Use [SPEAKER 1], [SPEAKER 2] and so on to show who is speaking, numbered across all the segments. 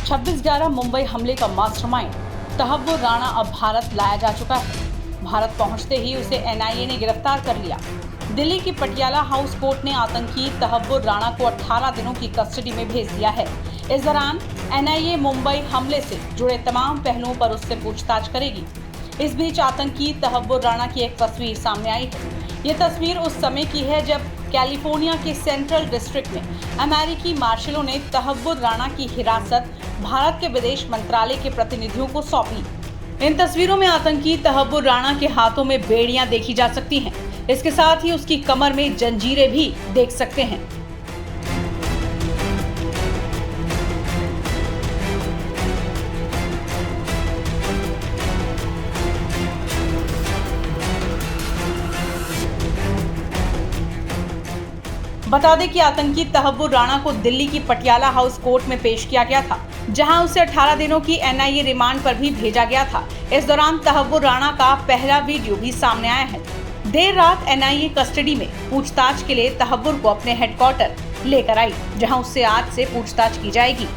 [SPEAKER 1] 26/11 मुंबई हमले का मास्टरमाइंड तहव्वुर राणा अब भारत लाया जा चुका है। भारत पहुंचते ही उसे एनआईए ने गिरफ्तार कर लिया। दिल्ली की पटियाला हाउस कोर्ट ने आतंकी तहव्वुर राणा को 18 दिनों की कस्टडी में भेज दिया है। इस दौरान एनआईए मुंबई हमले से जुड़े तमाम पहलुओं पर उससे पूछताछ करेगी। इस बीच आतंकी तहव्वुर राणा की एक तस्वीर सामने आई है। ये तस्वीर उस समय की है जब कैलिफोर्निया के सेंट्रल डिस्ट्रिक्ट में अमेरिकी मार्शलों ने तहव्वुर राणा की हिरासत भारत के विदेश मंत्रालय के प्रतिनिधियों को सौंपी। इन तस्वीरों में आतंकी तहव्वुर राणा के हाथों में बेड़ियां देखी जा सकती हैं। इसके साथ ही उसकी कमर में जंजीरें भी देख सकते हैं। बता दें कि आतंकी तहव्वुर राणा को दिल्ली की पटियाला हाउस कोर्ट में पेश किया गया था, जहां उसे 18 दिनों की एनआईए रिमांड पर भी भेजा गया था। इस दौरान तहव्वुर राणा का पहला वीडियो भी सामने आया है। देर रात एनआईए कस्टडी में पूछताछ के लिए तहव्वुर को अपने हेडक्वार्टर लेकर आई, जहां उससे आज से पूछताछ की जाएगी।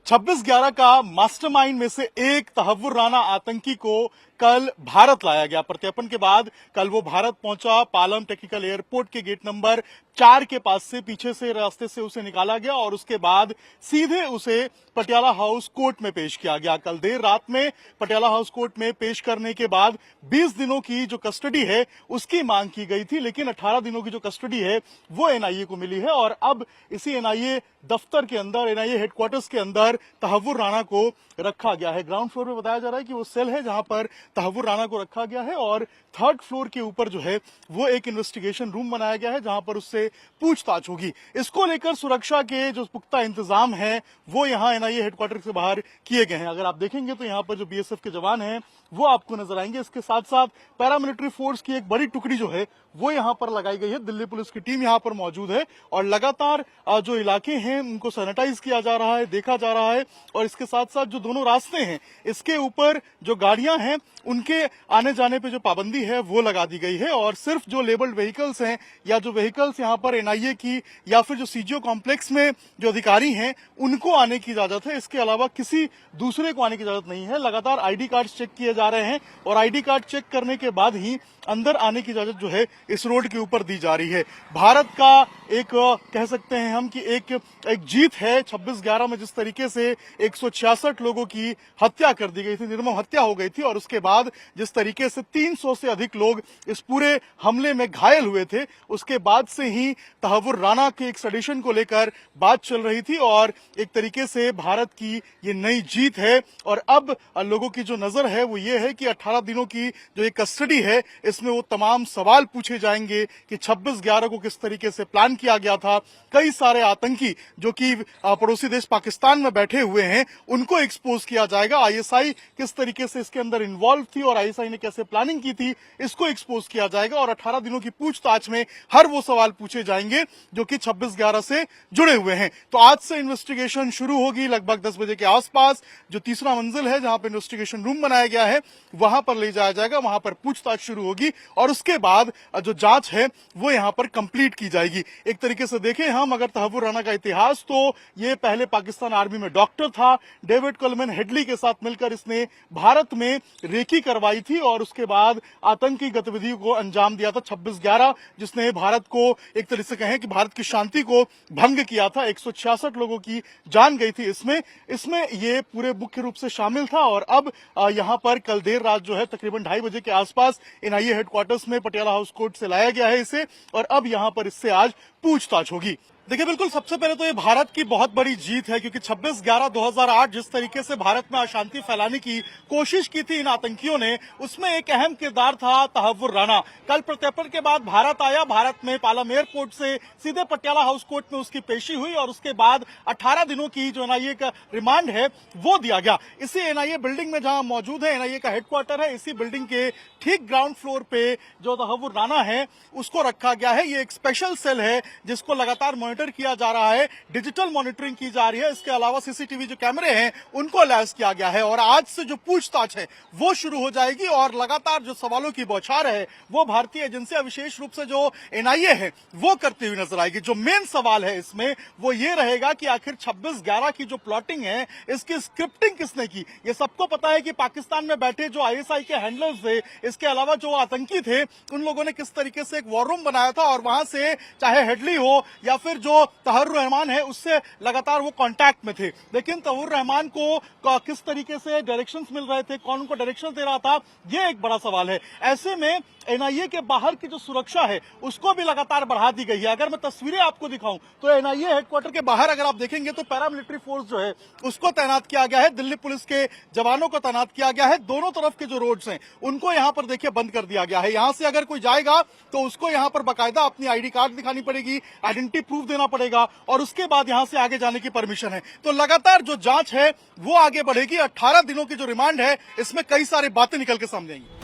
[SPEAKER 2] 26/11 का मास्टरमाइंड में से एक तहव्वुर राणा आतंकी को कल भारत लाया गया। प्रत्यर्पण के बाद कल वो भारत पहुंचा। पालम टेक्निकल एयरपोर्ट के गेट नंबर 4 के पास से पीछे से रास्ते से उसे निकाला गया और उसके बाद सीधे उसे पटियाला हाउस कोर्ट में पेश किया गया। कल देर रात में पटियाला हाउस कोर्ट में पेश करने के बाद 20 दिनों की जो कस्टडी है उसकी मांग की गई थी, लेकिन 18 दिनों की जो कस्टडी है वो एनआईए को मिली है और अब इसी एनआईए दफ्तर के अंदर, एनआईए हेडक्वार्टर्स के अंदर तहव्वुर राणा को रखा गया है। ग्राउंड फ्लोर में बताया जा रहा है कि वो सेल है जहां पर तहव्वुर राणा को रखा गया है और थर्ड फ्लोर के ऊपर जो है वो एक इन्वेस्टिगेशन रूम बनाया गया है जहां पर उससे पूछताछ होगी। इसको लेकर सुरक्षा के जो पुख्ता इंतजाम हैं वो यहाँ एनआईए हेडक्वार्टर से बाहर किए गए हैं। अगर आप देखेंगे तो यहाँ पर जो बीएसएफ के जवान हैं वो आपको नजर आएंगे। इसके साथ साथ पैरामिलिट्री फोर्स की एक बड़ी टुकड़ी जो है वो यहाँ पर लगाई गई है। दिल्ली पुलिस की टीम यहाँ पर मौजूद है और लगातार जो इलाके हैं उनको सैनिटाइज किया जा रहा है, देखा जा रहा है और इसके साथ साथ जो दोनों रास्ते हैं इसके ऊपर जो गाड़ियां हैं उनके आने जाने पे जो पाबंदी है वो लगा दी गई है और सिर्फ जो लेबल्ड व्हीकल्स हैं या जो व्हीकल्स यहाँ पर एनआईए की या फिर जो सीजीओ कॉम्प्लेक्स में जो अधिकारी हैं उनको आने की इजाजत है। इसके अलावा किसी दूसरे को आने की इजाजत नहीं है। लगातार आईडी कार्ड चेक किए जा रहे हैं और आईडी कार्ड चेक करने के बाद ही अंदर आने की इजाजत जो है इस रोड के ऊपर दी जा रही है। भारत का एक कह सकते हैं हम कि एक जीत है। 26/11 में जिस तरीके से 166 लोगों की हत्या कर दी गई थी, निर्मम हत्या हो गई थी और उसके बाद जिस तरीके से 300 से अधिक लोग इस पूरे हमले में घायल हुए थे, उसके बाद से ही तहव्वुर राणा के एक्सट्रेडिशन को लेकर बात चल रही थी और एक तरीके से भारत की ये नई जीत है। और अब लोगों की जो नजर है वो ये है कि 18 दिनों की जो एक कस्टडी है इसमें वो तमाम सवाल पूछे जाएंगे कि 26/11 को किस तरीके से प्लान किया गया था। कई सारे आतंकी जो कि पड़ोसी देश पाकिस्तान में बैठे हुए हैं उनको एक्सपोज किया जाएगा। आईएसआई किस तरीके से इसके अंदर इन्वॉल्व थी और आईएसआई ने कैसे प्लानिंग की थी इसको एक्सपोज किया जाएगा और 18 दिनों की पूछताछ में हर वो सवाल पूछे जाएंगे जो कि 26/11 से जुड़े हुए हैं। तो आज से इन्वेस्टिगेशन शुरू होगी। लगभग 10 बजे के आसपास जो तीसरा मंजिल है जहां पर इन्वेस्टिगेशन रूम बनाया गया है वहां पर ले जाया जाएगा, वहां पर पूछताछ शुरू होगी और उसके बाद जो जांच है वो यहां पर कंप्लीट की जाएगी। एक तरीके से देखें हम अगर तहव्वुर राणा का इतिहास तो ये पहले पाकिस्तान आर्मी में डॉक्टर था। डेविड कोलमैन हेडली के साथ मिलकर इसने भारत में रेकी करवाई थी और उसके बाद आतंकी गतिविधियों को अंजाम दिया था 26/11, जिसने भारत को एक तरह से कहें कि भारत की शांति को भंग किया था। 166 लोगों की जान गई थी इसमें ये पूरे मुख्य रूप से शामिल था और अब यहां पर कल देर रात जो है तकरीबन 2:30 बजे के आसपास एनआईए हेडक्वार्टर्स में पटियाला हाउस कोर्ट से लाया गया है इसे और अब यहां पर इससे आज पूछताछ होगी। देखिए बिल्कुल सबसे पहले तो ये भारत की बहुत बड़ी जीत है क्योंकि 26/11/2008 जिस तरीके से भारत में अशांति फैलाने की कोशिश की थी इन आतंकियों ने, उसमें एक अहम किरदार था तहव्वुर राणा। कल प्रत्यर्पण के बाद भारत आया, भारत में पालम एयरपोर्ट से सीधे पटियाला हाउस कोर्ट में उसकी पेशी हुई और उसके बाद 18 दिनों की जो एनआईए का रिमांड है वो दिया गया। इसी एनआईए बिल्डिंग में जहां मौजूद है एनआईए का हेडक्वार्टर है, इसी बिल्डिंग के ठीक ग्राउंड फ्लोर पे जो तहव्वुर राणा है उसको रखा गया है। ये एक स्पेशल सेल है जिसको लगातार मॉनिटर मॉनिटर किया जा रहा है, डिजिटल मॉनिटरिंग की जा रही है। इसके अलावा सीसीटीवी जो कैमरे हैं उनको लैस किया गया है और आज से जो पूछताछ है वो शुरू हो जाएगी और लगातार जो सवालों की बौछार है वो भारतीय एजेंसियां विशेष रूप से जो एनआईए है वो करती हुई नजर आएगी। जो मेन सवाल है इसमें वो ये रहेगा कि आखिर 26/11 की जो प्लॉटिंग है इसकी स्क्रिप्टिंग किसने की। ये सबको पता है कि पाकिस्तान में बैठे जो आईएसआई के हैंडलर्स थे, इसके अलावा जो आतंकी थे, उन लोगों ने किस तरीके से एक वॉर रूम बनाया था और वहां से चाहे हेडली हो या फिर जो तहर्रुर रहमान है उससे लगातार वो कांटेक्ट में थे। लेकिन तहर्रुर रहमान को किस तरीके से डायरेक्शंस मिल रहे थे, कौन उनको डायरेक्शन दे रहा था, ये एक बड़ा सवाल है। ऐसे में एनआईए के बाहर की जो सुरक्षा है उसको भी लगातार बढ़ा दी गई है। अगर मैं तस्वीरें आपको दिखाऊं तो एनआईए हेडक्वार्टर के बाहर अगर आप देखेंगे तो पैरामिलिट्री फोर्स जो है उसको तैनात किया गया है, दिल्ली पुलिस के जवानों को तैनात किया गया है। दोनों तरफ के जो रोड्स हैं उनको यहां पर देखिए बंद कर दिया गया है। यहां से अगर कोई जाएगा तो उसको यहां पर बाकायदा अपनी आईडी कार्ड दिखानी पड़ेगी, आइडेंटिटी प्रूफ देना पड़ेगा और उसके बाद यहां से आगे जाने की परमिशन है। तो लगातार जो जांच है वो आगे बढ़ेगी। 18 दिनों की जो रिमांड है इसमें कई सारी बातें निकल के सामने आएंगी।